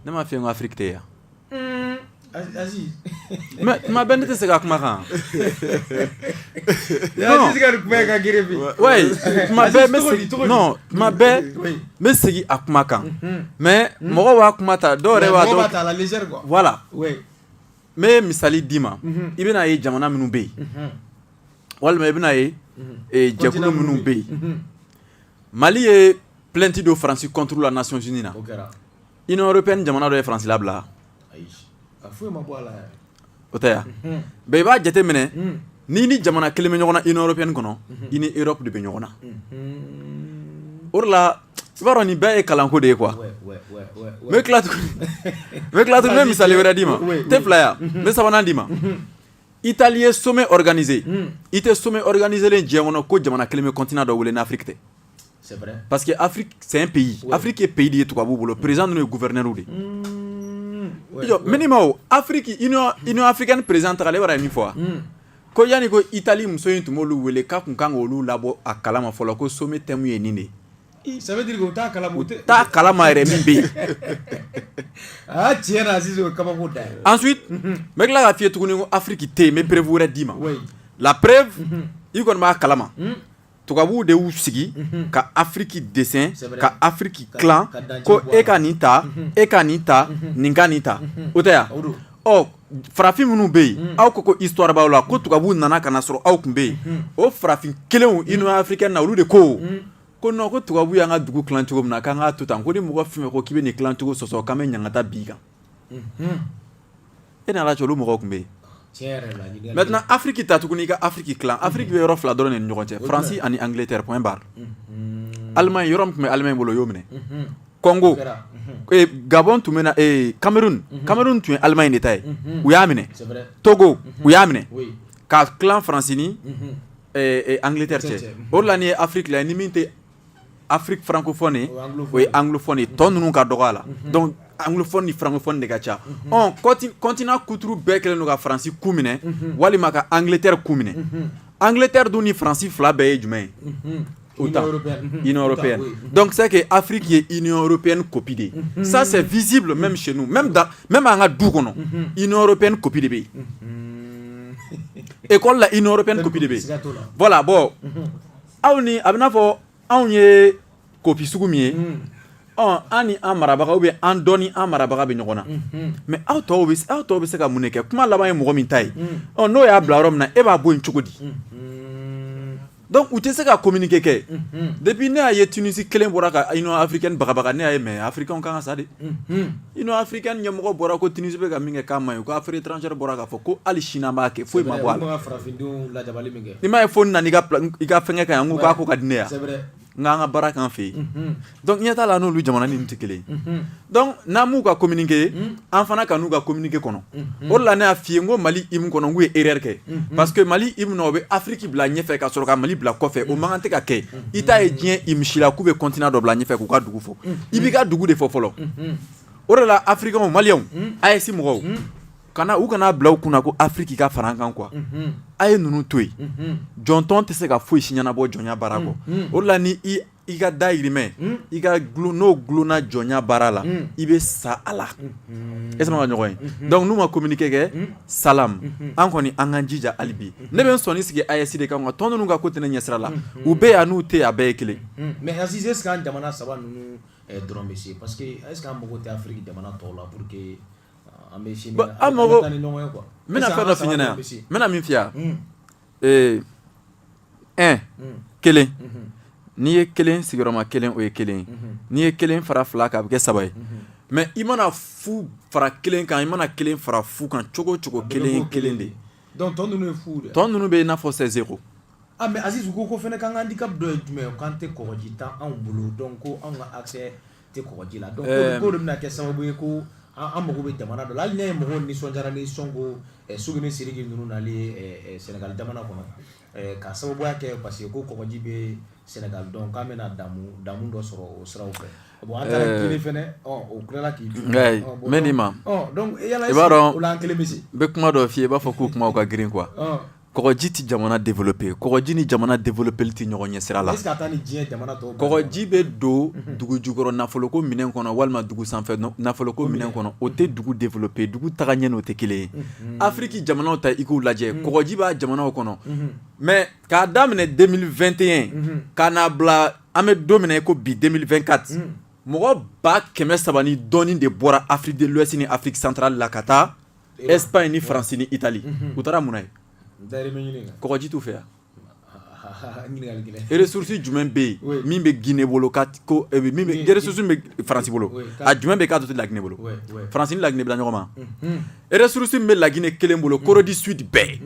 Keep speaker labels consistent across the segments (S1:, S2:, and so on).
S1: ne m'a fait en Afrique tɛ yan.
S2: Aziz.
S1: Mais ma bɛ ne tɛ se ka kuma kan.
S2: Non.
S1: Ouais, ma bɛ non, ma bɛ me segi a kuma kan. Mais mɔgɔw b'a kuma ta dɔw yɛrɛ b'a dɔn.
S2: Mɔgɔw b'a ta la légère quoi.
S1: Voilà.
S2: Oui.
S1: Me misali d'i ma. I bɛna ye jamana minnu bɛ yen. Walima i bɛna ye jɛkulu minnu bɛ yen. Mali ye plainte de France contre la Nations Unies na. Union européenne jamana dɔ ye France labila. O tɛ yan. Bɛɛ i b'a jate minɛ n'i ni jamana kelen bɛ ɲɔgɔn na Union européenne kɔnɔ i ni Europe de bɛ ɲɔgɔn na. O de la i b'a dɔn nin bɛɛ ye kalanko de ye quoi. N bɛ tila tuguni n bɛ misali wɛrɛ d'i ma tɛ fila yan n bɛ sabanan d'i ma. Italie ye sommet organisé i tɛ sommet organisé len diɲɛ kɔnɔ ko jamana kelen bɛ continent dɔ wele n'Afrique tɛ.
S2: C'est vrai.
S1: Parce que Afrique c'est un pays. Afrique ye pays de ye tubabuw bolo président ninnu ye gouverneur de. Minimum Afrique Union africaine président tagale bara min fɔ ko yani ko Italie muso in tun b'olu wele k'a kun kan k'olu labɔ a kalama fɔlɔ ko sommet thème ye nin de.
S2: Ça veut dire que t'a kalama
S1: t'a kalama yɛrɛ min bɛ yen.
S2: Ah tiɲɛ na Aziz o kabako da.
S1: Ensuite n bɛ tila k'a f'i ye tuguni ko Afrique tɛ yen n bɛ preuve wɛrɛ d'i ma. La preuve i kɔni b'a kalama. Tubabuw de y'u sigi ka Afrique dessin ka Afrique clan ko e ka nin ta e ka nin ta nin ka nin ta o tɛ yan. Ɔ farafin minnu bɛ yen aw ko histoire b'aw la ko tubabuw nana ka na sɔrɔ aw tun bɛ yen o farafin kelenw Union africaine na olu de ko non ko tubabuw y'an ka dugu dilan cogo min na k'an k'a to tan ko ni mɔgɔ fɛn fɛn ko k'i bɛ nin dilan cogo sɔsɔ k'an bɛ ɲangata b'i kan. E n'ala cɛ olu mɔgɔw tun bɛ yen. Maintenant Afrique ta tuguni ka Afrique clan Afrique bɛ yɔrɔ fila dɔrɔn de ni ɲɔgɔn cɛ France ani Angleterre point barre. Allemagne yɔrɔ min tun bɛ Allemagne bolo o y'o minɛ. Congo Gabon tun bɛ na Cameroun tun ye Allemagne de ta ye u y'a minɛ. Togo u y'a minɛ ka clan France ni Angleterre cɛ. O de la ni ye Afrique la ni min tɛ Afrique francophone ye o ye anglophone ye tɔ ninnu ka dɔgɔ a la. Donc anglophone ni francophone de ka ca. Continent kuturu bɛɛ kɛlen don ka France ku minɛ walima ka Angleterre ku minɛ. Angleterre dun ni France fila bɛɛ ye jumɛn ye? Union européenne. Donc c'est que Afrique est Union européenne copie de. Ça c'est visible même chez nous, même à nga du kɔnɔ. Union européenne copie de bɛ yen. École la Union européenne copie de bɛ yen. Voilà bon. Aw ni a bɛ n'a fɔ anw ye copie sugu min ye. An ni an marabaga ou bien an dɔ ni an marabaga bɛ ɲɔgɔn na. Mais aw tɔw bɛ se ka mun de kɛ? Kuma laban ye mɔgɔ min ta ye. N'o y'a bila yɔrɔ min na e b'a bɔ yen cogo di? Donc u tɛ se ka communiquer kɛ. Depuis ne y'a ye Tunisie kelen bɔra ka Union africaine bagabaga ne y'a ye mais africain kan ka sa de. Union africaine ɲɛmɔgɔ bɔra ko Tunisie bɛ ka min kɛ k'a man ɲi ko affaire étrangère bɔra k'a fɔ ko hali Chine b'a kɛ foyi ma bɔ a la. Ni m'a ye fo nana i ka fɛngɛ ka yan n ko k'a ko ka di ne ya. Nga an ka baara k'an fɛ yen. Donc ɲɛ t'a la n'olu jamana ninnu tɛ kelen ye. Donc n'an m'u ka communiquer an fana ka n'u ka communiquer kɔnɔ. O de la ne y'a f'i ye n ko Mali hymne kɔnɔ n k'u ye erreur kɛ. Parce que Mali hymne o bɛ Afrique bila ɲɛfɛ ka sɔrɔ ka Mali bila kɔfɛ o man kan tɛ ka kɛ. I t'a ye diɲɛ hymne si la k'u bɛ continent dɔ bila ɲɛfɛ k'u ka dugu fɔ. I b'i ka dugu de fɔ fɔlɔ. O de la africains Maliens AES mɔgɔw u kana bila u kunna ko Afrique ka fara an kan quoi. A ye ninnu to yen. Jɔntɔn tɛ se ka foyi si ɲɛnabɔ jɔnya baara kɔ. O de la ni i ka dayirimɛ i ka n'o gulonna jɔnya baara la i bɛ sa a la. Est-ce que ma ka ɲɔgɔn ye? Donc n'u ma communiquer kɛ salam an kɔni an k'an jija hali bi. Ne bɛ n sɔnni sigi AES de kan nka tɔn ninnu ka ko tɛ ne ɲɛsira la. U bɛ yan n'u tɛ a bɛɛ ye kelen.
S2: Mais Aziz est-ce que an jamana saba ninnu dɔrɔn bɛ se parce que est-ce que an mago tɛ Afrique jamana tɔw la pour que an bɛ sini an mago n
S1: bɛna fɛn dɔ f'i ɲɛna yan n bɛna min f'i ye kelen n'i ye kelen sigiyɔrɔma kelen o ye kelen ye n'i ye kelen fara fila kan a bɛ kɛ saba ye mais i mana fu fara kelen kan i mana kelen fara fu kan cogo o cogo kelen ye kelen de.
S2: Donc tɔn ninnu ye fu de.
S1: Tɔn ninnu bɛ i n'a fɔ c'est zéro.
S2: Ah mais Aziz ko fɛnɛ kan handicap dɔ ye jumɛn ye k'an tɛ kɔgɔji ta anw bolo donc ko anw ka accès tɛ kɔgɔji la donc ko de bɛna kɛ sababu ye ko an mago bɛ jamana dɔ la hali ne ye mɔgɔw nisɔndiyara ni Sonko Sogini Sidiki ninnu nalen Sénégal jamana kɔnɔ ka sababuya kɛ parce que ko kɔgɔji bɛ Sénégal donc k'an bɛna damu dɔ sɔrɔ o siraw fɛ. Bon an taara kelen fɛnɛ o tilala k'i dun.
S1: Mɛ nin ma
S2: donc yala
S1: i b'a dɔn
S2: o la an kelen bɛ se.
S1: n bɛ kuma dɔ f'i ye i b'a fɔ k'o kumaw ka girin quoi kɔgɔji ti jamana développé kɔgɔji ni jamana développé ti ɲɔgɔn ɲɛ sira la
S2: est-ce que ata ni diɲɛ jamana tɔw
S1: kɔgɔji bɛ don dugu jukɔrɔ nafoloko minɛn kɔnɔ walima dugu sanfɛ nafoloko minɛn kɔnɔ o tɛ dugu développé dugu taga ɲɛ n'o tɛ kelen ye Afrique jamanaw ta i k'u lajɛ kɔgɔji b'a jamanaw kɔnɔ mais k'a daminɛ 2021 ka n'a bila an bɛ don min na i ko bi 2024 mɔgɔ 300 ni dɔɔni de bɔra Afrique de l'Ouest ni Afrique centrale la ka taa Espagne ni France ni Italie u taara mun na ye kɔgɔji t'u fɛ yan ressources jumɛn bɛ yen min bɛ Guinée bolo min bɛ ressources bɛ France bolo a jumɛn bɛ k'a to tɛ Laginɛ bolo France ni Laginɛ bila ɲɔgɔn ma ressources bɛ Laginɛ kelen bolo Corée du Sud bɛɛ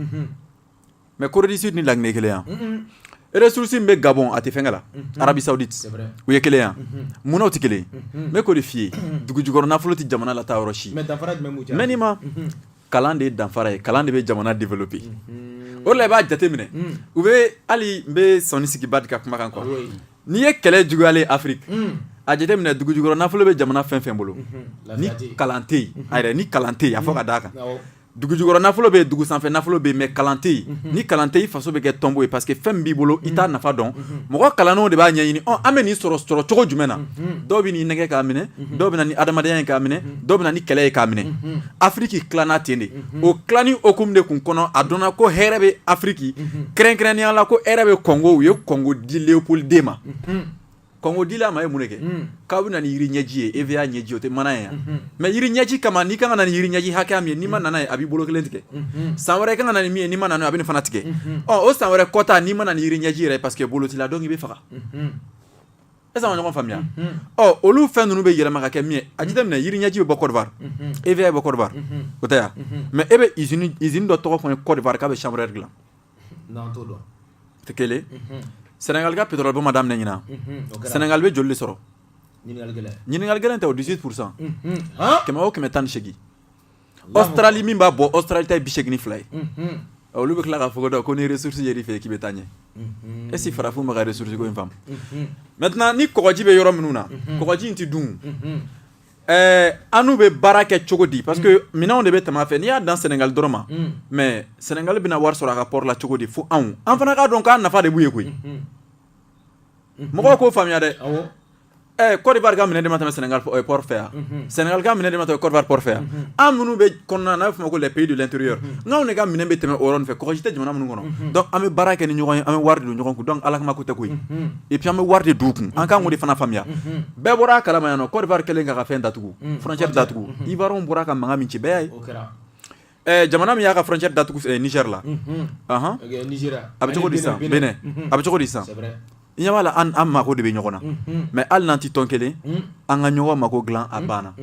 S1: mais Corée du Sud ni Laginɛ kelen yan ressources bɛ Gabon a tɛ fɛnkɛ la Arabie Saoudite u ye kelen yan munna o tɛ kelen n bɛ k'o de f'i ye dugu jukɔrɔ nafolo tɛ jamana la taa yɔrɔ si mais ni ma kalan de ye danfara ye kalan de bɛ jamana développer o de la i b'a jate minɛ u bɛ hali n bɛ sɔnni sigi Badi ka kumakan quoi n'i ye kɛlɛ juguyalen Afrique a jate minɛ dugu jukɔrɔ nafolo bɛ jamana fɛn fɛn bolo ni kalan tɛ yen a yɛrɛ ni kalan tɛ yen a fɔ ka d'a kan dugu jukɔrɔ nafolo bɛ yen dugu sanfɛ nafolo bɛ yen mais kalan tɛ yen ni kalan tɛ yen i faso bɛ kɛ tɔnbo ye parce que fɛn min b'i bolo i t'a nafa dɔn mɔgɔ kalannenw de b'a ɲɛɲini an bɛ nin sɔrɔ cogo jumɛn na dɔw bɛ n'i nɛgɛ k'a minɛ dɔw bɛ na ni adamadenya ye k'a minɛ dɔw bɛ na ni kɛlɛ ye k'a minɛ Afrique tilanna ten de o tilanni hukumu de kun kɔnɔ a dɔnna ko hɛrɛ bɛ Afrique kɛrɛnkɛrɛnnenya la ko hɛrɛ bɛ Congo u ye Congo di Léopold den ma Congo dila ma ye mun de kɛ k'aw bɛ na ni yiri ɲɛji ye EVA ɲɛji o tɛ mana ye yan mais yiri ɲɛji kama n'i kan ka na ni yiri ɲɛji hakɛya min ye n'i ma nana ye a b'i bolo kelen tigɛ san wɛrɛ i kan ka na ni min ye n'i ma nana a bɛ nin fana tigɛ o san wɛrɛ kɔta n'i ma na ni yiri ɲɛji yɛrɛ parce que bolo t'i la donc i bɛ faga est-ce que an ma ɲɔgɔn faamuya olu fɛn ninnu bɛ yɛlɛma ka kɛ min ye a jateminɛ yiri ɲɛji bɛ bɔ Côte d'Ivoire EVA bɛ bɔ Côte d'Ivoire o tɛ yan mais e bɛ usine dɔ tɔgɔ fɔ n ye Côte d'Ivoire k'a bɛ chambre dilan tɛ kelen Sénégal ka pétrole bɔ ma daminɛ ɲinan Sénégal bɛ joli de sɔrɔ ɲininkali gɛlɛn tɛ o 18% kɛmɛ o kɛmɛ 18 Australie min b'a bɔ Australie ta ye 82 ye olu bɛ tila k'a fɔ ko ni ressources yer'i fɛ k'i bɛ taa ɲɛ est-ce que farafinw bɛ ka ressources ko in faamu maintenant ni kɔgɔji bɛ yɔrɔ minnu na kɔgɔji in tɛ dun an n'u bɛ baara kɛ cogo di parce que minɛnw de bɛ tɛmɛ a fɛ n'i y'a dan Sénégal dɔrɔn ma mais Sénégal bɛna wari sɔrɔ a ka port la cogo di fo anw an fana k'a dɔn k'a nafa de b'u ye koyi mɔgɔw k'o faamuya dɛ Côte d'Ivoire ka minɛ de ma tɛmɛ Sénégal port fɛ yan Sénégal ka minɛ de ma tɛmɛ Côte d'Ivoire port fɛ yan an minnu bɛ kɔnɔna na n'a bɛ fɔ ma ko les pays de l'intérieur n'anw de ka minɛ bɛ tɛmɛ o yɔrɔ fɛ kɔgɔji tɛ jamana minnu kɔnɔ donc an bɛ baara kɛ ni ɲɔgɔn ye an bɛ wari don ɲɔgɔn kun donc ala kama ko tɛ koyi et puis an bɛ wari de don u kun an k'an k'o de fana faamuya bɛɛ bɔra a kalama yan nɔ Côte d'Ivoire kɛlen k'a ka fɛn datugu frontière datugu Ivoirien bɔra ka mankan min ci bɛɛ y'a ye jamana min y'a ka frontière datugu Niger la a bɛ cogo di sisan Benin a bɛ cogo di sisan i ɲɛ b'a la an mako de bɛ ɲɔgɔn na mais hali n'an tɛ tɔn kelen an ka ɲɔgɔn mako dilan a banna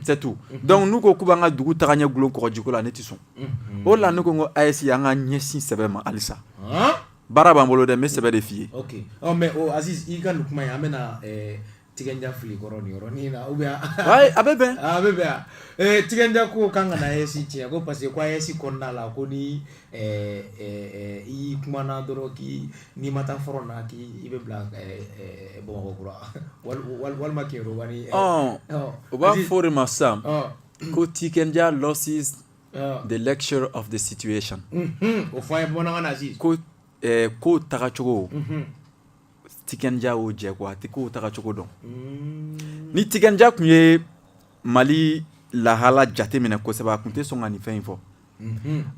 S1: c'est tout donc n'u ko k'u b'an ka dugu taga ɲɛ gulon kɔgɔjiko la ne tɛ sɔn o de la ne ko n ko AES an ka ɲɛsin sɛbɛ ma halisa baara b'an bolo dɛ n bɛ sɛbɛ de f'i ye
S2: mais Aziz i ka nin kuma in an bɛna tigɛnja fili kɔrɔ nin yɔrɔnin na ou bien
S1: a bɛ bɛn
S2: tigɛnja ko kan ka na AES tiɲɛ ko parce que ko AES kɔnɔna la ko ni i kumana dɔrɔn n'i ma taa fɔrɔ na k'i bɛ bila Bamakɔ kura walima Keyoroba
S1: o b'a fɔ de ma sisan ko tigɛnja losses the lecture of the situation
S2: o fɔ an ye bamanankan na Aziz
S1: ko tagacogo Tikenja o jɛ quoi a tɛ kow taga cogo dɔn ni Tikenja kun ye Mali lahala jate minɛ kosɛbɛ a kun tɛ sɔn ka nin fɛn in fɔ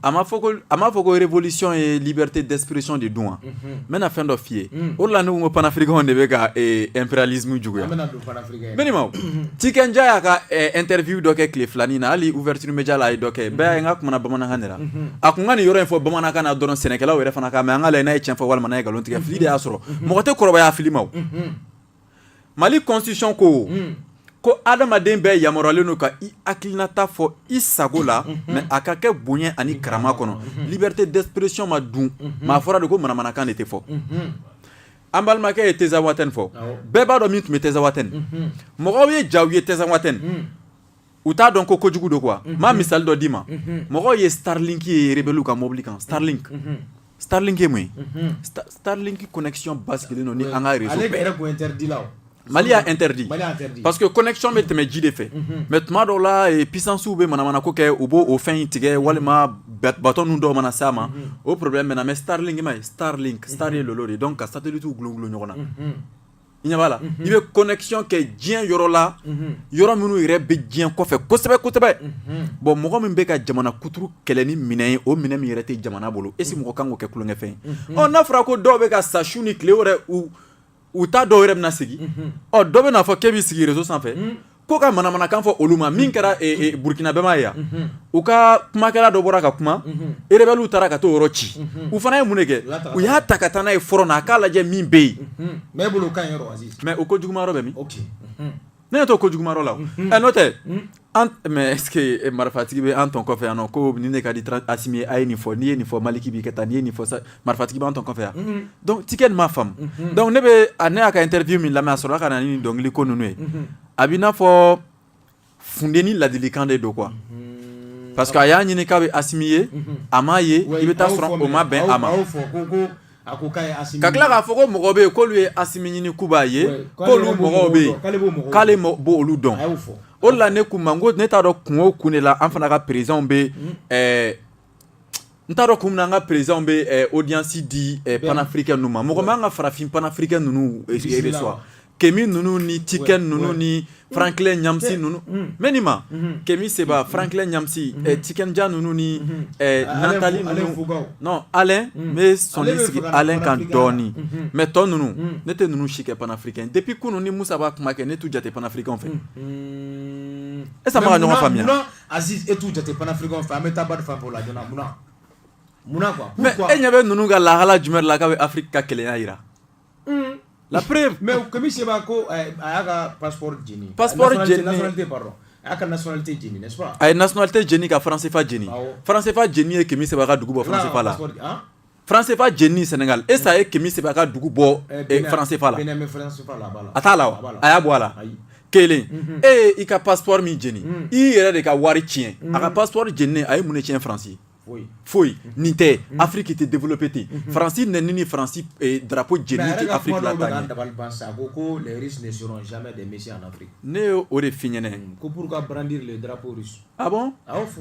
S1: a ma fɔ ko révolution ye liberté d'expression de dun wa n bɛna fɛn dɔ f'i ye o de la ne ko n ko panafricains de bɛ ka impérialisme juguya Benima Tikenja y'a ka interview dɔ kɛ tile filanin na hali ouverture média la a ye dɔ kɛ bɛɛ ye n ka kumana bamanankan de la a kun ka nin yɔrɔ in fɔ bamanankan na dɔrɔn sɛnɛkɛlaw yɛrɛ fana k'a mɛ an ka lajɛ n'a ye tiɲɛ fɔ walima n'a ye nkalon tigɛ fili de y'a sɔrɔ mɔgɔ tɛ kɔrɔbaya fili ma o Mali constitution ko adamaden bɛɛ yamaruyalen don ka i hakilinata fɔ i sago la mais a ka kɛ bonya ani karama kɔnɔ liberté d'expression ma dun maa fɔra de ko manamanakan de tɛ fɔ an balimakɛ ye Tezawaten fɔ bɛɛ b'a dɔn min tun bɛ Tezawaten mɔgɔw ye jaw ye Tezawaten u t'a dɔn ko kojugu don quoi maa misali dɔ d'i ma mɔgɔw ye Starlink ye rebelle ka mobili kan Starlink ye mun ye Starlink connexion basigilen don ni an ka réseau
S2: ale bɛ yɛrɛ ko interdit la
S1: Mali a interdit. Parce que connexion bɛ tɛmɛ ji de fɛ. Mais tuma dɔw la puissance bɛ manamana ko kɛ u b'o o fɛn in tigɛ walima bateau ninnu dɔw mana s'a ma o problème bɛ na mais Starlink ma ye Starlink Star ye lolo de donc ka satellite gulon ɲɔgɔn na. I ɲɛ b'a la i bɛ connexion kɛ diɲɛ yɔrɔ la yɔrɔ minnu yɛrɛ bɛ diɲɛ kɔfɛ kosɛbɛ bon mɔgɔ min bɛ ka jamana kuturu kɛlɛ ni minɛn ye o minɛn min yɛrɛ tɛ jamana bolo est ce que mɔgɔ kan k'o kɛ kulonkɛ fɛn ye ɔ n'a fɔra ko dɔw bɛ ka sa su ni tile wɛrɛ u t'a dɔw yɛrɛ bɛna sigi ɔ dɔ bɛ n'a fɔ k'e b'i sigi réseau sanfɛ ko ka manamanakan fɔ olu ma min kɛra Burkina bɛɛ ma ye yan u ka kumakɛla dɔ bɔra ka kuma rebelles taara ka t'o yɔrɔ ci u fana ye mun de kɛ u y'a ta ka taa n'a ye front na a k'a lajɛ min bɛ yen
S2: mais e bolo o ka ɲi yɔrɔ Aziz
S1: mais o ko juguman yɔrɔ bɛ min ne t'o ko juguman yɔrɔ la o n'o tɛ mais est ce que marifatigi bɛ an tɔn kɔfɛ yan nɔ ko ni ne ka di Asimi a ye nin fɔ n'i ye nin fɔ Maliki b'i kɛ tan n'i ye nin fɔ marifatigi b'an tɔn kɔfɛ yan donc tikɛ nin ma faamu donc ne y'a ka interview min lamɛn a sɔrɔla ka na ni dɔnkili ko ninnu ye a b'i n'a fɔ funteni ladilikan de don quoi parce que a y'a ɲini k'a bɛ Asimi ye a m'a ye i bɛ taa sɔrɔ o ma bɛn a ma ka tila k'a fɔ ko mɔgɔ bɛ yen k'olu ye Asimi ɲini k'u b'a ye k'olu mɔgɔw bɛ yen k'ale b'olu dɔn o la ne k'u ma n ko ne t'a dɔn kun o kun de la an fana ka présidents bɛ n t'a dɔn kun min na an ka présidents bɛ audience di panafricain ninnu ma mɔgɔ man ka farafin panafricain ninnu reçoit Kemi ninnu ni Tiken ninnu ni Franklin Nyamsi ninnu mais nin ma Kemi Seba Franklin Nyamsi Tiken Jah ninnu ni Nathalie ninnu non Alain mais sɔnni sigi Alain kan dɔɔni mais tɔ ninnu ne tɛ ninnu si kɛ panafricain depuis kunun ni Musa b'a kuma kɛ ne t'u jate panafricain fɛ est ce que an bɛ ka ɲɔgɔn faamuya
S2: munna Aziz e t'u jate panafricain fɛ an bɛ taa Badi fan fɛ o la joona munna quoi
S1: mais e ɲɛ bɛ ninnu ka lahala jumɛn la k'a bɛ Afrique ka kelenya jira la preuve
S2: mais Kemi Seba ko a y'a ka passeport jeni nationalité pardon a y'a ka nationalité jeni n'est-ce pas
S1: a ye nationalité jeni ka franc CFA jeni franc CFA jeni ye Kemi Seba ka dugu bɔ franc CFA la franc CFA jeni Sénégal est ce que a ye Kemi Seba ka dugu bɔ franc CFA la a t'a la wa a y'a bɔ a la kelen i ka passeport min jeni i yɛrɛ de ka wari tiɲɛ a ka passeport jeninen a ye mun de tiɲɛ Faransi foyi nin tɛ Afrique tɛ développé ten Faransi nɛni ni Faransi drapeau jeni tɛ Afrique la taa
S2: ɲɛ ko les Russes ne seront jamais des messieurs en Afrique
S1: ne y'o de f'i ɲɛna
S2: ko pour ka brandir le drapeau russe
S1: ah bon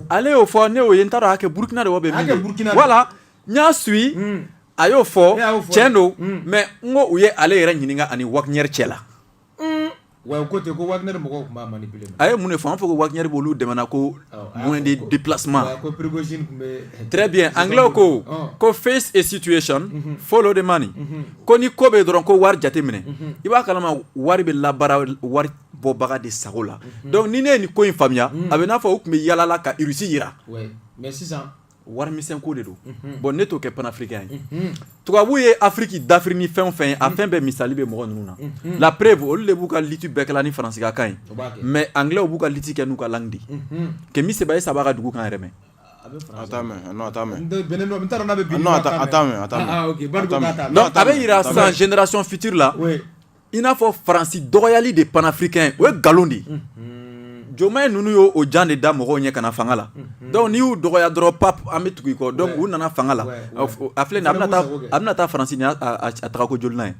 S1: ale y'o fɔ ne y'o ye n t'a dɔn a kɛ Burkina de wa bɛ min voilà n y'a suit a y'o fɔ tiɲɛ don mais n ko u ye ale yɛrɛ ɲininka ani Wagner cɛ la
S2: ouais côté ko Wagner mɔgɔw tun b'a manipuler
S1: a ye mun de fɔ an fɔ ko Wagner b'olu dɛmɛna ko moyen de déplacement très bien anglais ko face a situation follow the money ko ni ko bɛ dɔrɔn ko wari jate minɛ i b'a kalama wari bɛ labaara wari bɔbaga de sago la donc ni ne ye nin ko in faamuya a bɛ n'a fɔ u tun bɛ yalala ka Russie yira
S2: mais sisan
S1: wari misɛn ko de don bon ne t'o kɛ panafricain ye tubabu ye Afrique dafiri ni fɛn o fɛn ye a fɛn bɛɛ misali bɛ mɔgɔ ninnu na la preuve olu de b'u ka liti bɛɛ kɛla ni faransikan ye mais anglais b'u ka liti kɛ n'u ka langue de Kemi Seba ye saba ka dugu kan yɛrɛ mɛn donc a bɛ yira sisan génération future la i n'a fɔ Faransi dɔgɔyali de panafricain o ye nkalon de ye Diomaye ninnu y'o jan de da mɔgɔw ɲɛ kana fanga la donc n'i y'u dɔgɔya dɔrɔn pap an bɛ tugu i kɔ donc u nana fanga la a filɛ nin a bɛna taa Faransi ni a taga ko joli n'a ye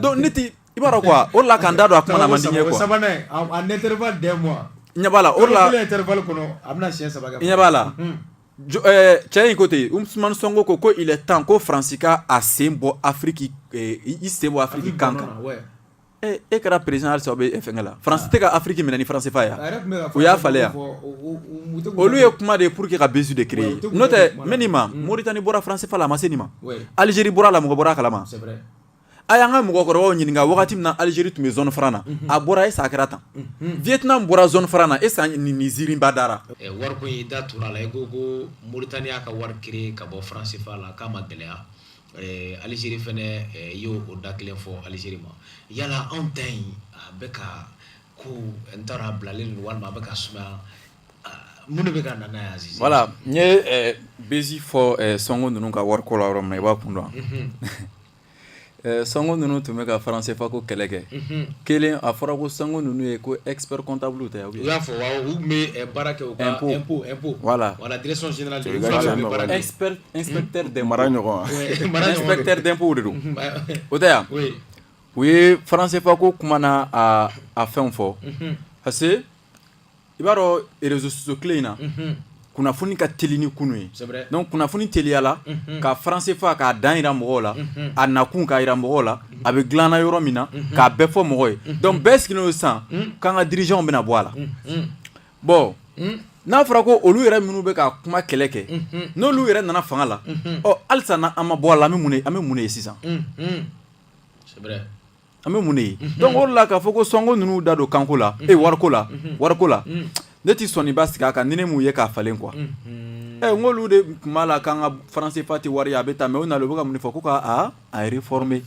S1: donc ne ti i b'a dɔn quoi o de la k'an da don a kuma na man di n ye quoi
S2: en intervalle d'un mois
S1: ɲɛ b'a la o de la
S2: intervalle kɔnɔ a bɛna siɲɛ saba kɛ
S1: ɲɛ b'a la cɛ in ko ten Ousmane Sonko ko il est temps ko Faransi ka a sen bɔ Afrique i sen bɔ Afrique kan kan e kɛra président halisa o bɛ fɛnkɛ la Faransi tɛ ka Afrique minɛ ni franc CFA ye o y'a falen yan olu ye kuma de ye pour que ka besoin de créer n'o tɛ n bɛ nin ma Mauritanie bɔra franc CFA la a ma se nin ma Algérie bɔra la mɔgɔ bɔra a kalama a y'an ka mɔgɔkɔrɔbaw ɲininka wagati min na Algérie tun bɛ zone franc na a bɔra est ce que a kɛra tan Vietnam bɔra zone franc na est ce que nin ziiri ba dara
S2: wariko in i da tur'a la i ko ko Mauritanie y'a ka wari créer ka bɔ franc CFA la k'a ma gɛlɛya Algérie fɛnɛ y'o da kelen fɔ Algérie ma yala anw ta in a bɛ ka ko n t'a dɔn a bilalen don walima a bɛ ka sumaya mun de bɛ ka na n'a ye Aziz
S1: voilà n ye Bezi fɔ Sonko ninnu ka wariko la yɔrɔ min na i b'a kun dɔn Sonko ninnu tun bɛ ka franc CFA ko kɛlɛ kɛ kelen a fɔra ko Sonko ninnu ye ko expert comptable tɛ u
S2: y'a fɔ wa u tun bɛ baara kɛ u ka impôt
S1: voilà
S2: direction générale de
S1: inspecteur d'impôt
S3: mara ɲɔgɔn
S1: inspecteur d'impôt de don o tɛ yan u ye français fa ko kumana a fɛnw fɔ parce que i b'a dɔn réseaux sociaux tile in na kunnafoni ka teli ni kunu ye donc kunnafoni teliyala ka français fa k'a dan yira mɔgɔw la a nakun k'a yira mɔgɔw la a bɛ dilanna yɔrɔ min na k'a bɛɛ fɔ mɔgɔ ye donc bɛɛ sigilen don sisan k'an ka dirigeants bɛna bɔ a la bon n'a fɔra ko olu yɛrɛ minnu bɛ ka kuma kɛlɛ kɛ n'olu yɛrɛ nana fanga la halisa an ma bɔ a la an bɛ mun de ye sisan an bɛ mun de ye donc o de la k'a fɔ ko sɔnko ninnu da don kanko la wariko la ne tɛ sɔn nin ba sigi a kan ni ne m'u ye k'a falen quoi n k'olu de tun b'a la k'an ka français fa tɛ wari ye a bɛ taa mais u nana u bɛ ka mun de fɔ ko k'a réformer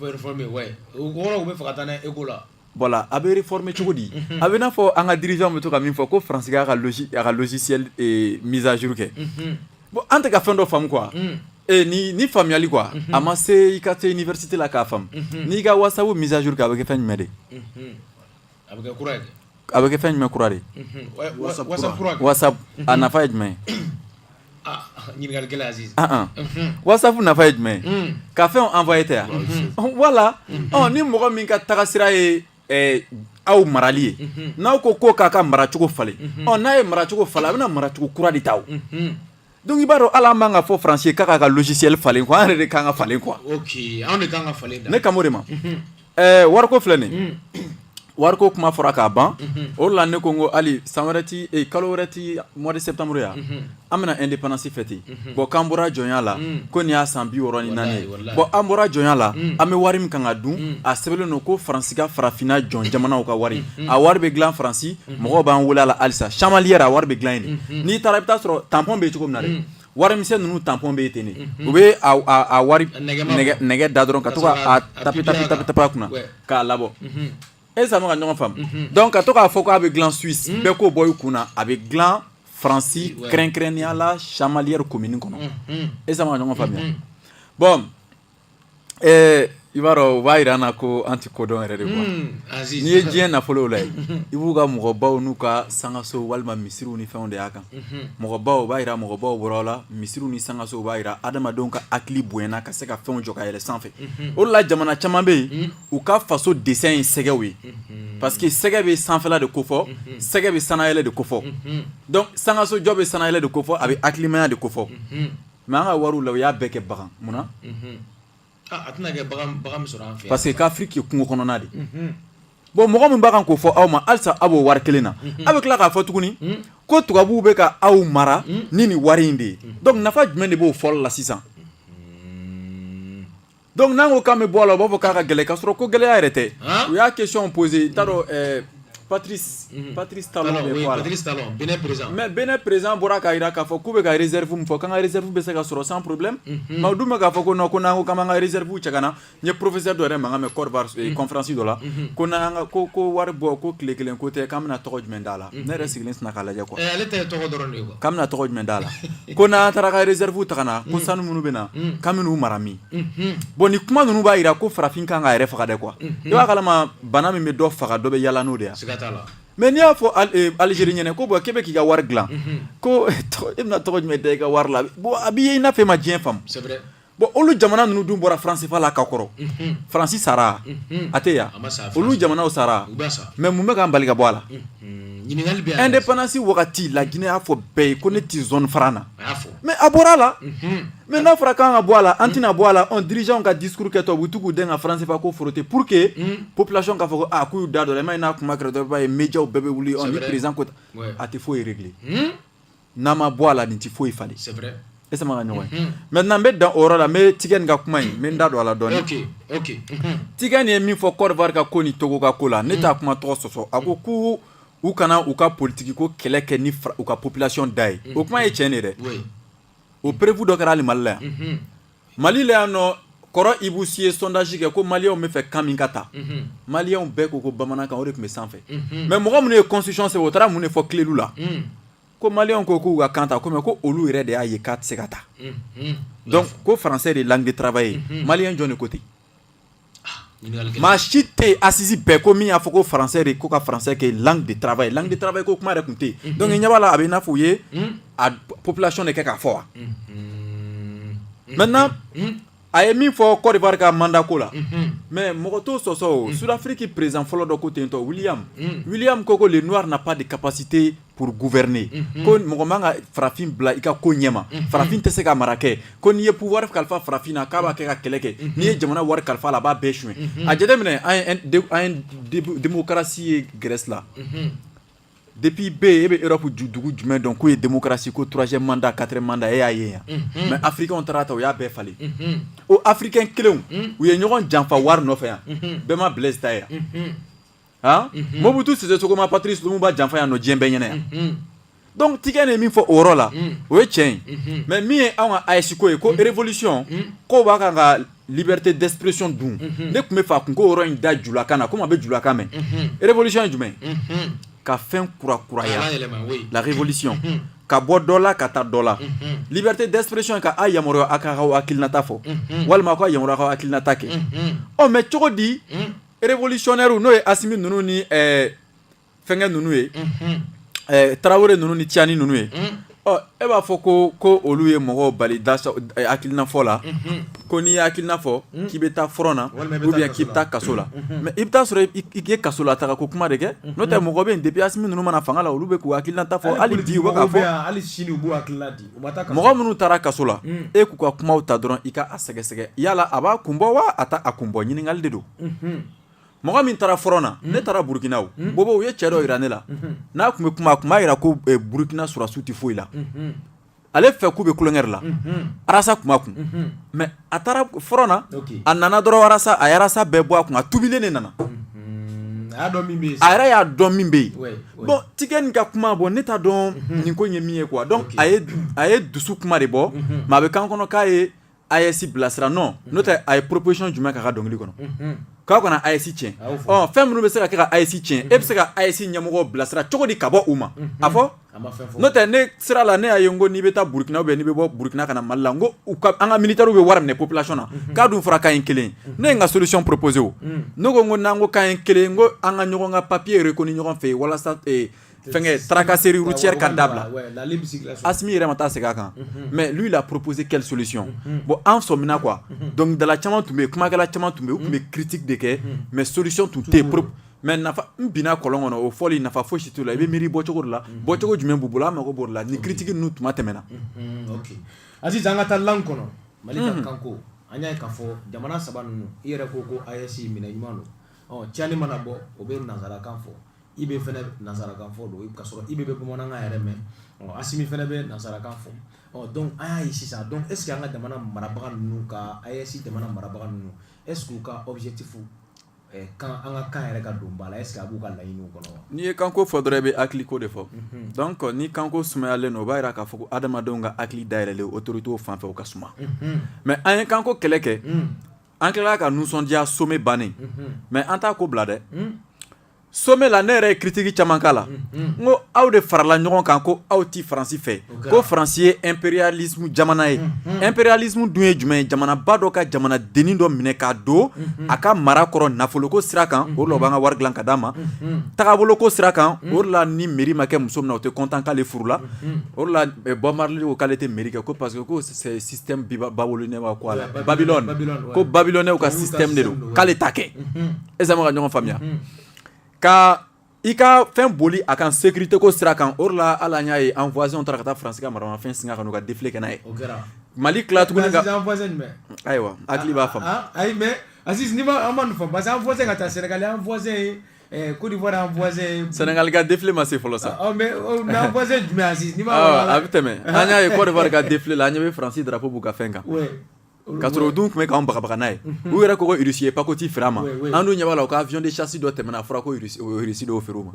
S1: voilà a bɛ réformer cogo di a bɛ n'a fɔ an ka dirigeant bɛ to ka min fɔ ko français ka logiciel mise à jour kɛ bon an tɛ ka fɛn dɔ faamu quoi ni faamuyali quoi a ma se i ka se université la k'a faamu n'i ka whatsapp mise à jour kɛ a bɛ kɛ fɛn jumɛn de
S2: a bɛ kɛ kura ye
S1: a bɛ kɛ fɛn jumɛn kura de whatsapp a nafa ye jumɛn
S2: ɲininkali gɛlɛn Aziz
S1: whatsapp nafa ye jumɛn ka fɛnw envoyer tɛ yan voilà ni mɔgɔ min ka tagasira ye aw marali ye n'aw ko k'a ka maracogo falen n'a ye maracogo falen a bɛna maracogo kura de ta o donc i b'a dɔn hali an b'an ka fɔ français k'a ka logiciel falen quoi an yɛrɛ de kan ka falen quoi
S2: ok anw de kan ka falen
S1: ne kan b'o de ma wariko filɛ nin wariko kuma fɔra k'a ban o de la ne ko n ko hali san wɛrɛ ti kalo wɛrɛ ti mois de septembre ya an bɛna indépendance fêter bon k'an bɔra jɔnya la ko nin y'a san 64 ye bon an bɔra jɔnya la an bɛ wari min kan ka dun a sɛbɛnlen don ko faransi ka farafinna jɔn jamanaw ka wari a wari bɛ dilan faransi mɔgɔw b'an wele a la halisa chamalière a wari bɛ dilan yen de n'i taara i bɛ taa sɔrɔ tampon bɛ yen cogo min na dɛ warimisɛn ninnu tampon bɛ yen ten de u bɛ a wari nɛgɛ da dɔrɔn ka to ka tapi a kunna k'a labɔ ça m'a ɲɔgɔn faamu donc ka to k'a fɔ k'a bɛ dilan Suisse bɛɛ k'o bɔ i kunna a bɛ dilan Faransi kɛrɛnkɛrɛnnenya la chamalière commune kɔnɔ ça m'a ɲɔgɔn faamuya bon i b'a dɔn u b'a yira an na ko an tɛ kodɔn yɛrɛ de quoi n'i ye diɲɛ nafolow lajɛ i b'u ka mɔgɔbaw n'u ka sangaso walima misiriw ni fɛnw de y'a kan mɔgɔbaw u b'a yira mɔgɔbaw bɔra la misiriw ni sangaso u b'a yira adamadenw ka hakili bonyana ka se ka fɛnw jɔ ka yɛlɛ sanfɛ o de la jamana caman bɛ yen u ka faso dessin ye sɛgɛw ye parce que sɛgɛ bɛ sanfɛla de ko fɔ sɛgɛ bɛ sanayɛlɛ de ko fɔ donc sangaso jɔ bɛ sanayɛlɛ de ko fɔ a bɛ hakilimaya de ko fɔ mais an ka wariw la u y'a bɛɛ kɛ bagan munna
S2: a tɛna kɛ bagan min sɔrɔ an fɛ
S1: parce que k'Afrique ye kungo kɔnɔna de bon mɔgɔ min b'a kan k'o fɔ aw ma halisa aw b'o wari kelen na a bɛ tila k'a fɔ tuguni ko tubabuw bɛ ka aw mara ni nin wari in de ye donc nafa jumɛn de b'o fɔli la sisan donc n'an ko k'an bɛ bɔ a la u b'a fɔ k'a ka gɛlɛn k'a sɔrɔ ko gɛlɛya yɛrɛ tɛ u y'a question posé n t'a dɔn Patrice Talon
S2: Bénin président
S1: mais Bénin président bɔra k'a jira k'a fɔ k'u bɛ ka réserve min fɔ k'an ka réserve bɛ se ka sɔrɔ sans problème mais o dun bɛ k'a fɔ ko non ko n'an ko k'an b'an ka réserve cɛ ka na n ye professeur dɔ yɛrɛ mankan mɛn Côte d'Ivoire conférence dɔ la ko n'an ka ko wari bɔ ko tile kelen ko tɛ k'an bɛna tɔgɔ jumɛn d'a la ne yɛrɛ sigilen sinna k'a lajɛ quoi
S2: ale tɛ tɔgɔ dɔrɔn de ye quoi
S1: k'an bɛna tɔgɔ jumɛn d'a la ko n'an taara ka réserve ta ka na ko sanu minnu bɛ na k'an bɛn'u mara min bon ni kuma ninnu b'a jira ko farafin kan k'a yɛrɛ faga dɛ quoi i b'a kalama bana min bɛ dɔ faga dɔ bɛ yala n'o de ye
S2: siga t'a la
S1: mais n'i y'a fɔ Algérie ɲɛna ko bon k'e bɛ k'i ka wari dilan ko e bɛna tɔgɔ jumɛn da i ka wari la bon a b'i ye i n'a fɔ e ma diɲɛ faamu
S2: c'est vrai
S1: bon olu jamana ninnu dun bɔra France fa la ka kɔrɔ Faransi sara a tɛ yan olu jamanaw sara mais mun bɛ k'an bali ka bɔ a la indépendance wagati la Guinée y'a fɔ bɛɛ ye ko ne tɛ zone fara na mais a bɔra a la mais n'a fɔra k'an ka bɔ a la an tɛna bɔ a la dirigeant ka discours kɛtɔ u bɛ to k'u den ka France fa ko forote pour que population k'a fɔ ko k'u y'u da dɔ la i ma ye n'a kuma kɛra dɔrɔn i b'a ye médiaw bɛɛ bɛ wuli ni président ko a tɛ foyi régler n'a ma bɔ a la nin tɛ foyi falen est-ce que ma ka ɲɔgɔn ye maintenant n bɛ dan o yɔrɔ la n bɛ Tigɛni ka kuma in n bɛ n da don a la dɔɔnin Tigɛni ye min fɔ Côte d'Ivoire ka ko ni Togo ka ko la ne t'a kuma tɔgɔ sɔsɔ a ko k'u u kana u ka politique ko kɛlɛ kɛ ni u ka population da ye o kuma ye tiɲɛ de dɛ o prévu dɔ kɛra hali Mali la yan Mali la yan nɔ kɔrɔ Ibou Sy ye sondage kɛ ko maliyɛnw bɛ fɛ kan min ka ta maliyɛnw bɛɛ ko ko bamanankan o de tun bɛ sanfɛ mais mɔgɔ minnu ye constitution sɛbɛn o taara mun de fɔ Kilelu la ko maliyɛnw ko k'u ka kan ta ko mais ko olu yɛrɛ de y'a ye k'a tɛ se ka ta donc ko français de ye langue de travail ye maliyɛn jɔn de ko ten maa si tɛ yen assise bɛɛ ko min y'a fɔ ko français de ko ka français kɛ langue de travail ko kuma yɛrɛ tun tɛ yen donc i ɲɛ b'a la a bɛ i n'a fɔ u ye a population de kɛ k'a fɔ wa maintenant a ye min fɔ Côte d'Ivoire ka mandat ko la mais mɔgɔ t'o sɔsɔ o Sud-Afrique président fɔlɔ dɔ ko ten tɔ William ko le noir n'a pas de capacité pour gouverner ko mɔgɔ man ka farafin bila i ka ko ɲɛma farafin tɛ se ka mara kɛ ko n'i ye pouvoir kalifa farafin na k'a b'a kɛ ka kɛlɛ kɛ n'i ye jamana wari kalifa la a b'a bɛɛ suɲɛ a jateminɛ an ye démocratie ye Grèce la depuis B e bɛ Europe dugu jumɛn dɔn k'o ye démocratie ko 3e mandat 4e mandat e y'a ye yan mais africain taara ta o y'a bɛɛ falen o africain kelenw u ye ɲɔgɔn janfa wari nɔfɛ yan bɛɛ ma Blaise ta ye yan Mobutu Sese Seko ma Patrice Lumumba janfa yan nɔ diɲɛ bɛɛ ɲɛna yan donc Tikɛ ne ye min fɔ o yɔrɔ la o ye tiɲɛ ye mais min ye anw ka AES ko ye ko révolution k'o b'a kan ka liberté d'expression dun ne tun bɛ fɛ a kun k'o yɔrɔ in da julakan na komi a bɛ julakan mɛn révolution ye jumɛn ka fɛn kurakuraya la révolution ka bɔ dɔ la ka taa dɔ la liberté d'expression ka a yamaruya a ka hakilinata fɔ walima ko a yamaruya a ka hakilinata kɛ mais cogo di révolutionnaire n'o ye Asimi ninnu ni fɛnkɛ ninnu ye Tarawele ninnu ni Tiani ninnu ye e b'a fɔ ko olu ye mɔgɔw bali hakilina fɔ la ko n'i ye hakilina fɔ k'i bɛ taa front na ou bien k'i bɛ taa kaso la mais i bɛ taa sɔrɔ i ye kaso la taga ko kuma de kɛ n'o tɛ mɔgɔ bɛ yen depuis Asimi ninnu mana fanga la olu bɛ k'u hakilinata fɔ hali bi u bɛ k'a fɔ mɔgɔ minnu taara kaso la e k'u ka kumaw ta dɔrɔn i ka a sɛgɛsɛgɛ yala a b'a kun bɔ wa a t'a a kun bɔ ɲininkali de don mɔgɔ min taara front na ne taara Burkina o bobo u ye cɛ dɔ yira ne la n'a kun bɛ kuma a kun b'a yira ko Burkina sɔrɔsiw tɛ foyi la ale fɛ k'u bɛ kulonkɛ la Arasa kuma kun mais a taara front na a nana dɔrɔn Arasa a ye Arasa bɛɛ bɔ a kun a tubilen de nana a yɛrɛ y'a dɔn min bɛ yen bon Tikɛ nin ka kuma bon ne t'a dɔn nin ko in ye min ye quoi donc a ye dusu kuma de bɔ mais a bɛ kan kɔnɔ k'a ye AES bilasira non n'o tɛ a ye proposition jumɛn k'a ka dɔnkili kɔnɔ k'a kana AES tiɲɛ fɛn minnu bɛ se ka kɛ ka AES tiɲɛ e bɛ se ka AES ɲɛmɔgɔ bilasira cogo di ka bɔ u ma a fɔ n'o tɛ ne sira la ne y'a ye n ko n'i bɛ taa Burkina ou bien n'i bɛ bɔ Burkina ka na Mali la n ko an ka militaires bɛ wari minɛ population na k'a dun fɔra k'an ye kelen ne ye n ka solution proposé o ne ko n'an ko k'an ye kelen n ko an ka ɲɔgɔn ka papier reconnu ɲɔgɔn fɛ yen walasa fɛngɛ tracasserie routière ka dabila Asimi yɛrɛ ma taa segin a kan mais lui il a proposé quelle solution bon an sɔmina quoi donc dala caman tun bɛ yen kumakɛla caman tun bɛ yen u tun bɛ critique de kɛ mais solution tun tɛ yen mais nafa n binna kɔlɔn kɔnɔ o fɔli nafa fosi t'o la i bɛ miiri bɔcogo de la bɔcogo jumɛn b'u bolo an mago b'o de la ni critique ninnu tuma tɛmɛna
S2: Aziz an ka taa lan kɔnɔ Mali ka kanko an y'a ye k'a fɔ jamana saba ninnu i yɛrɛ ko AES minɛ ɲuman don Tiani mana bɔ o bɛ nanzarakan fɔ i bɛ fɛnɛ nanzarakan fɔ don ka sɔrɔ i bɛ bamanankan yɛrɛ mɛn Asimi fɛnɛ bɛ nanzarakan fɔ donc an y'a ye sisan donc est ce que an ka jamana marabaga ninnu ka AES jamana marabaga ninnu est ce que u ka objectif kan an ka kan yɛrɛ ka don ba la est ce que a b'u ka laɲiniw kɔnɔ wa n'i
S1: ye kanko fɔ dɔrɔn i bɛ hakili ko de fɔ donc ni kanko sumayalen don o b'a yira k'a fɔ ko adamadenw ka hakili dayɛlɛlen autorités fan fɛ o ka suma mais an ye kanko kɛlɛ kɛ an tilala ka nisɔndiya sommet bannen mais an t'a ko bila dɛ sommet la ne yɛrɛ ye critique caman k'a la n ko aw de farala ɲɔgɔn kan ko aw ti Faransi fɛ ko Faransi ye impérialisme jamana ye impérialisme dun ye jumɛn ye jamanaba dɔ ka jamana denni dɔ minɛ k'a don a ka mara kɔrɔ nafoloko sira kan o de la u b'an ka wari dilan ka d'a ma tagaboloko sira kan o de la ni mairie ma kɛ muso min na o tɛ content k'ale furula o de la Bob Marley ko k'ale tɛ mairie kɛ ko parce que ko c'est système babylonien wa quoi la Babylone ko babylonais ka système de don k'ale t'a kɛ est-ce que an bɛ ka ɲɔgɔn faamuya ka i ka fɛn boli a kan sécurité ko sira kan o de la hali an y'a ye an voisin taara ka taa Faransi ka maramafɛn singa ka n'u ka défilé kɛ n'a ye Mali tila tuguni ka ayiwa hakili b'a faamu
S2: ayi mais Aziz ni ma an ma nin faamu parce que an voisin ka taa Sénégal an voisin ye Côte d'Ivoire an voisin
S1: Sénégal ka défilé ma se fɔlɔ sa
S2: mais an voisin jumɛn Aziz ni ma
S1: a bɛ tɛmɛ an y'a ye Côte d'Ivoire ka défilé la an ɲɛ bɛ Faransi drapeau b'u ka fɛn kan ka sɔrɔ o dun tun bɛ k'anw bagabaga n'a ye u yɛrɛ ko Russie ye pakoti feere a ma an dun ɲɛ b'a la u ka avion de chasse dɔ tɛmɛna a fɔra ko Russie dɔw feere u ma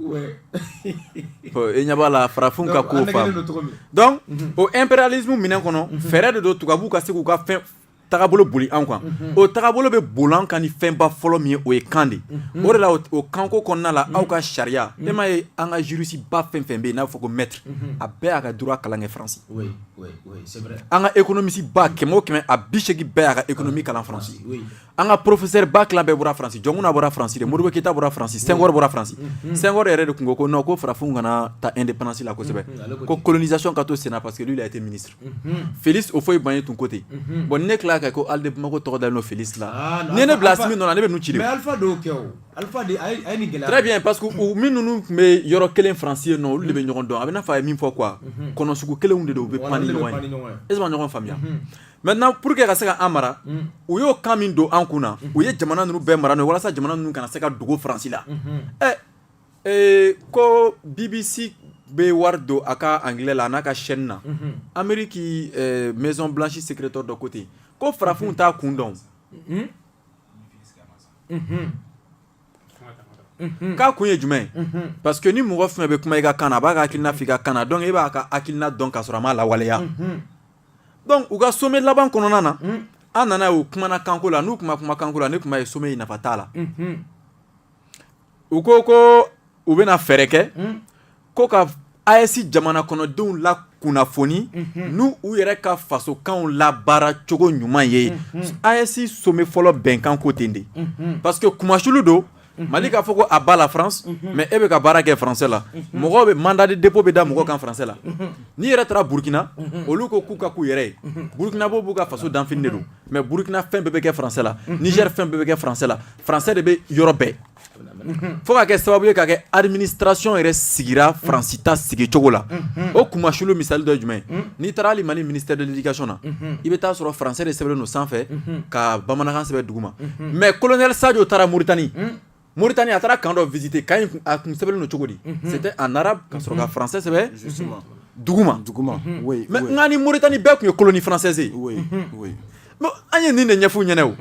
S1: e ɲɛ b'a la farafinw ka kow faamu donc o impérialisme minɛn kɔnɔ fɛɛrɛ de don tubabuw ka se k'u ka fɛn tagabolo boli an kan o tagabolo bɛ boli an kan ni fɛnba fɔlɔ min ye o ye kan de o de la o kanko kɔnɔna la aw ka sariya e m'a ye an ka jurisi ba fɛn fɛn bɛ yen n'a bɛ fɔ ko maître a bɛɛ y'a ka droit kalan kɛ Faransi an ka économiste ba kɛmɛ o kɛmɛ a 80 bɛɛ y'a ka économie kalan Faransi an ka professeur ba kilan bɛɛ bɔra Faransi Jɔnkuna bɔra Faransi de Modibo Keyita bɔra Faransi Senghor bɔra Faransi Senghor yɛrɛ de tun ko non ko farafinw kana ta indépendance la kosɛbɛ ko colonisation ka to senna parce que lui il a été ministre Félix Houphouët-Boigny tun ko ten bon ne tila k'a kɛ ko ale de Bamako tɔgɔ dalen don Félix la ni ne bila Assimi nɔ la ne bɛ nu ci de
S2: mais Alpha dɔw kɛ o Alpha de a ye nin gɛlɛya
S1: très bien parce que u min ninnu tun bɛ yɔrɔ kelen faransi ye nɔ olu de bɛ ɲɔgɔn dɔn a bɛ n'a fɔ a ye min fɔ quoi kɔnɔ sugu kelenw de don u bɛ pan ni ɲɔgɔn ye est ce que ma ɲɔgɔn faamuya maintenant pour que ka se ka an mara u y'o kan min don an kun na u ye jamana ninnu bɛɛ mara n'o ye walasa jamana ninnu kana se ka dogo faransi la ko BBC bɛ wari don a ka anglais la a n'a ka chaîne na Amérique Maison Blanche secrétaire dɔ ko ten ko farafinw t'a kun dɔn k'a kun ye jumɛn parce que ni mɔgɔ fɛn bɛ kuma i ka kan na a b'a ka hakilina f'i ka kan na donc e b'a ka hakilina dɔn k'a sɔrɔ a m'a lawaleya donc u ka sommet laban kɔnɔna na an nana ye u kumana kanko la n'u kuma kanko la ne kuma ye sommet in nafa t'a la u ko u bɛna fɛɛrɛ kɛ ko ka AES jamana kɔnɔdenw la kunnafoni n'u u yɛrɛ ka fasokanw labaara cogo ɲuman ye AES sommet fɔlɔ bɛnkan ko ten de parce que kumasulu don Mali k'a fɔ ko a b'a la France mais e bɛ ka baara kɛ français la mɔgɔw bɛ mandat de dépôt bɛ da mɔgɔw kan français la n'i yɛrɛ taara Burkina olu ko k'u ka k'u yɛrɛ ye Burkina b'u ka faso danfini de don mais Burkina fɛn bɛɛ bɛ kɛ français la Niger fɛn bɛɛ bɛ kɛ français la français de bɛ yɔrɔ bɛɛ fo ka kɛ sababu ye ka kɛ administration yɛrɛ sigira Faransi ta sigi cogo la o kumasulu misali dɔ ye jumɛn n'i taara hali Mali ministère de l'éducation na i bɛ taa sɔrɔ français de sɛbɛnlen don sanfɛ ka bamanankan sɛbɛn duguma mais colonel Sadio taara Mauritanie a taara camp dɔ visiter kan in a kun sɛbɛnlen don cogo di c'était en arabe ka sɔrɔ ka français sɛbɛn duguma oui mais nka ni Mauritanie bɛɛ kun ye colonie française ye bon an ye nin de ɲɛf'u ɲɛna o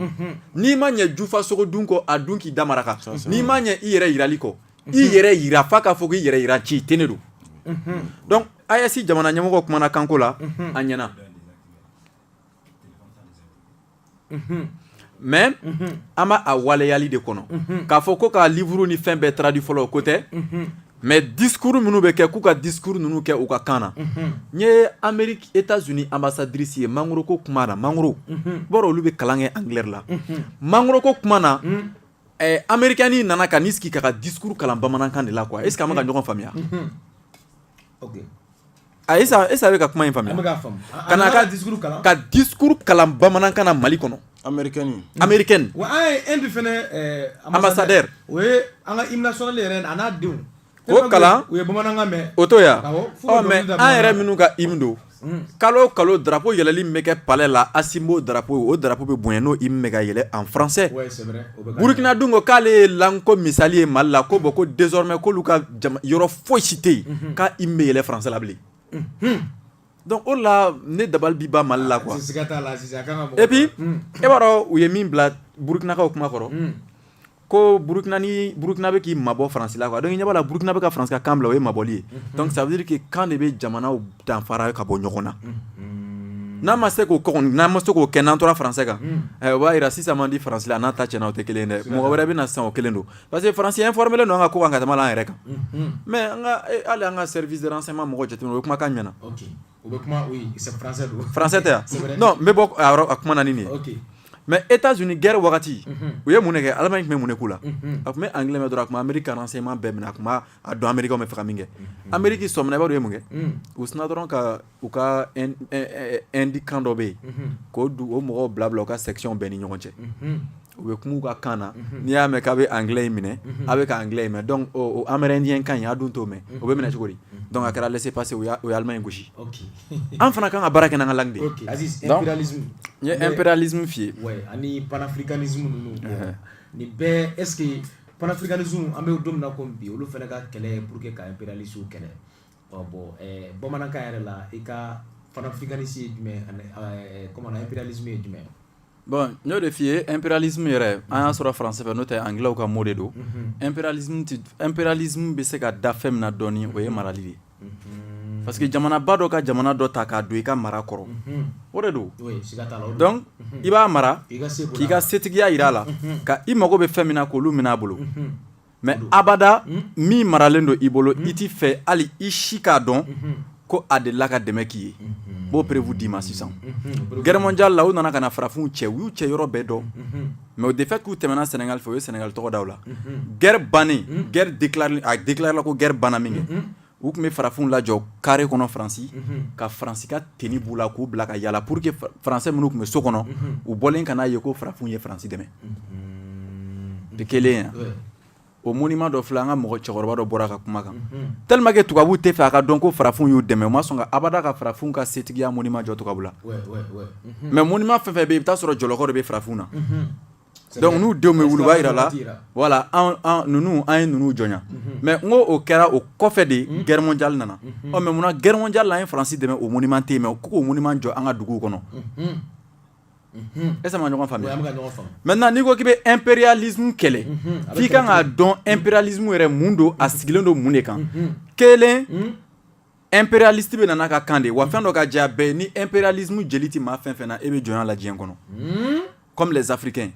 S1: n'i ma ɲɛ jufa sogo dun kɔ a dun k'i da maraka n'i ma ɲɛ i yɛrɛ yirali kɔ i yɛrɛ yira f'a k'a fɔ k'i yɛrɛ yira ci tɛ ne don donc AES jamana ɲɛmɔgɔ kumana kanko la a ɲɛna mais an b'a a waleyali de kɔnɔ k'a fɔ ko ka livre ni fɛn bɛɛ traduit fɔlɔ o ko tɛ mais discours minnu bɛ kɛ k'u ka discours ninnu kɛ u ka kan na n ye Amérique États-Unis ambassadrice ye Mangoro ko kuma na Mangoro bɔra olu bɛ kalan kɛ anglais la Mangoro ko kuma na américain nana ka n'i sigi ka discours kalan bamanankan de la quoi est ce que an bɛ ka ɲɔgɔn faamuya Esa bɛ ka kuma in faamuya kana ka discours kalan bamanankan na Mali kɔnɔ américaine
S2: wa an ye un de fɛnɛ
S1: ambassadeur
S2: o ye an ka hymne national yɛrɛ a n'a denw
S1: o kalan
S2: u ye bamanankan mɛn
S1: o to ya mais an yɛrɛ minnu ka hymne don kalo kalo drapeau yɛlɛli min bɛ kɛ palais la Asimbo drapeau o drapeau bɛ bonya n'o hymne bɛ ka yɛlɛ en français Burkina dun ko k'ale ye lanko misali ye Mali la ko bon ko désormais k'olu ka yɔrɔ foyi si tɛ yen k'a hymne bɛ yɛlɛ français la bilen donc o la ne dabali bi ba Mali la quoi et puis e b'a dɔn u ye min bila Burkinakaw kuma kɔrɔ ko Burkina bɛ k'i mabɔ Faransi la quoi donc i ɲɛ b'a la Burkina bɛ ka Faransi ka kan bila o ye mabɔli ye donc ça veut dire que kan de bɛ jamanaw danfara ka bɔ ɲɔgɔn na n'an ma se k'o kɛ n'an tora Faransi kan o b'a jira sisan man di Faransi la n'a ta tiɲɛna o tɛ kelen ye dɛ mɔgɔ wɛrɛ bɛ na sisan o kelen don parce que Faransi informé len don an ka ko kan ka tɛmɛ an yɛrɛ kan mais hali an ka service de renseignement mɔgɔ jateminɛ o ye kumakan jumɛn na français tɛ yan non n bɛ bɔ a kuma na nin de ye mais États-Unis guerre wagati u ye mun de kɛ Allemagne tun bɛ mun de k'u la a tun bɛ anglais mɛn dɔrɔn a tun bɛ Amérique ka renseignement bɛɛ minɛ a tun b'a dɔn Américain bɛ fɛ ka min kɛ Amérique sɔmina i b'a dɔn u ye mun kɛ u sinna dɔrɔn ka u ka indi kan dɔ bɛ yen k'o o mɔgɔw bila u ka section bɛɛ ni ɲɔgɔn cɛ u bɛ kuma u ka kan na n'i y'a mɛn k'a bɛ anglais minɛ a bɛ ka anglais mɛn donc o amérindien kan in a dun t'o mɛn o bɛ minɛ cogo di donc a kɛra laisser passer u ye Allemagne gosi an fana kan ka baara kɛ n'an ka langue de ye
S2: Aziz impérialisme
S1: n ye impérialisme f'i ye
S2: ani panafricanisme ninnu nin bɛɛ est ce que panafricanisme an bɛ don min na komi bi olu fana ka kɛlɛ pour que ka impérialisme kɛlɛ bon bamanankan yɛrɛ la i ka panafricanisme ye jumɛn comment impérialisme ye jumɛn
S1: bon n y'o de f'i ye impérialisme yɛrɛ an y'a sɔrɔ français fɛ n'o tɛ anglais ka mot de don impérialisme bɛ se ka da fɛn min na dɔɔni o ye marali de ye parce que jamanaba dɔ ka jamana dɔ ta k'a don i ka mara kɔrɔ o de don donc i b'a mara k'i ka setigiya jira a la ka i mago bɛ fɛn min na k'olu minɛ a bolo mais abada min maralen don i bolo i t'i fɛ hali i si k'a dɔn ko a delila ka dɛmɛ k'i ye b'o prévu d'i ma sisan guerre mondiale la u nana ka na farafinw cɛ u y'u cɛ yɔrɔ bɛɛ dɔn mais de fait k'u tɛmɛna Sénégal fɛ u ye Sénégal tɔgɔ da u la guerre bannen guerre déclarée la ko guerre banna min kɛ u tun bɛ farafinw lajɔ carré kɔnɔ Faransi ka Faransi ka tenue b'u la k'u bila ka yala pour que français minnu tun bɛ so kɔnɔ u bɔlen ka n'a ye ko farafinw ye Faransi dɛmɛ de kelen o monument dɔ filɛ an ka mɔgɔ cɛkɔrɔba dɔ bɔra ka kuma kan tellement que tubabuw tɛ fɛ a ka dɔn ko farafinw y'u dɛmɛ u ma sɔn ka abada ka farafinw ka setigiya monument jɔ tubabu la mais monument fɛn fɛn bɛ yen i bɛ taa sɔrɔ jɔlɔkɔ de bɛ farafinw na donc n'u denw bɛ wuli u b'a yira la voilà ninnu an ye ninnu jɔnya mais n ko o kɛra o kɔfɛ de guerre mondiale nana mais munna guerre mondiale la an ye Faransi dɛmɛ o monument tɛ yen mais ko k'o monument jɔ an ka duguw kɔnɔ est-ce que ma ɲɔgɔn faamuya maintenant n'i ko k'i bɛ impérialisme kɛlɛ f'i kan k'a dɔn impérialisme yɛrɛ mun don a sigilen don mun de kan kelen impérialiste bɛ nana ka kan de wa fɛn dɔ ka diya bɛɛ ni impérialisme jeli tɛ maa fɛn fɛn na e bɛ jɔnya la diɲɛ kɔnɔ comme les Africains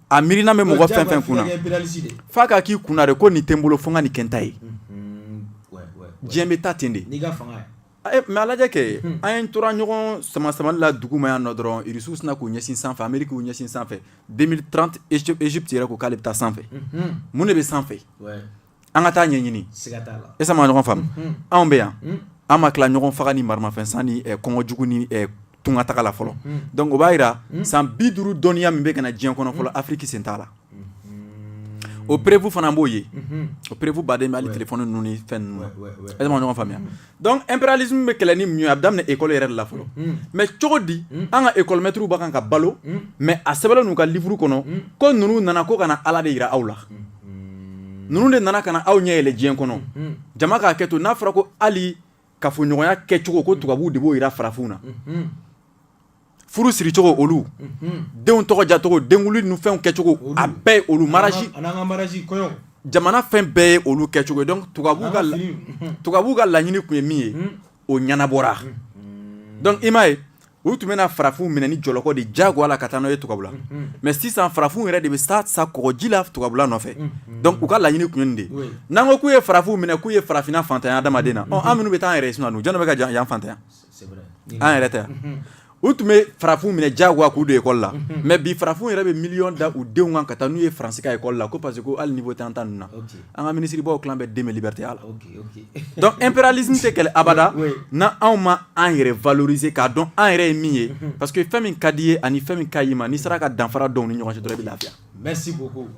S1: a miirina bɛ mɔgɔ fɛn fɛn kunna f'a ka k'i kunna de ko nin tɛ n bolo fo n ka nin kɛ n ta ye diɲɛ bɛ taa ten de mais a lajɛ kɛ an ye tora ɲɔgɔn sama-samali la dugu ma yan nɔ dɔrɔn irisiw sina k'u ɲɛsin sanfɛ Amérique y'u ɲɛsin sanfɛ 2030 Égypte yɛrɛ ko k'ale bɛ taa sanfɛ mun de bɛ sanfɛ an ka taa ɲɛɲini est-ce que ma ɲɔgɔn faamu anw bɛ yan an ma tila ɲɔgɔn faga ni marimafɛn san ni kɔngɔjugu ni tunga taga la fɔlɔ donc o b'a yira san 50 dɔnniya min bɛ ka na diɲɛ kɔnɔ fɔlɔ Afrique sen t'a la o prévu fana b'o ye o prévu baden bɛ hali téléphone ninnu ni fɛn ninnu est-ce que ma ɲɔgɔn faamuya donc impérialisme bɛ kɛlɛ ni mun ye a bɛ daminɛ école yɛrɛ de la fɔlɔ mais cogo di an ka école maîtres b'a kan ka balo mais a sɛbɛnlen n'u ka livre kɔnɔ ko ninnu nana ko ka na Ala de yira aw la ninnu de nana ka na aw ɲɛ yɛlɛ diɲɛ kɔnɔ jama k'a kɛ to n'a fɔra ko hali kafoɲɔgɔnya kɛcogo ko tubabuw de b'o yira farafinw na furu siricogo olu denw tɔgɔ jacogo denwuli ni fɛnw kɛcogo a bɛɛ ye olu mariage jamana fɛn bɛɛ ye olu kɛcogo ye donc tubabuw ka laɲini tun ye min ye o ɲɛnabɔra donc i m'a ye olu tun bɛna farafinw minɛ ni jɔlɔkɔ de diyagoya la ka taa n'o ye tubabu la mais sisan farafinw yɛrɛ de bɛ sa kɔgɔji la tubabula nɔfɛ donc u ka laɲini tun ye nin de n'an ko k'u ye farafinw minɛ k'u ye farafinna fantanya adamaden na an minnu bɛ taa an yɛrɛ ye sinon jɔn de bɛ ka yan fantanya an yɛrɛ tɛ yan u tun bɛ farafinw minɛ diyagoya k'u don école la mais bi farafinw yɛrɛ bɛ miliyɔn da u denw kan ka taa n'u ye faransi ka école la ko parce que ko hali niveau tɛ an ta ninnu na an ka minisiribaw tilan bɛ den bɛ liberté ya la donc impérialisme tɛ kɛlɛ abada na anw ma an yɛrɛ valoriser k'a dɔn an yɛrɛ ye min ye parce que fɛn min ka di ye ani fɛn min ka ɲi ma n'i sera ka danfara dɔn u ni ɲɔgɔn cɛ dɔrɔn i bɛ lafiya. Merci beaucoup.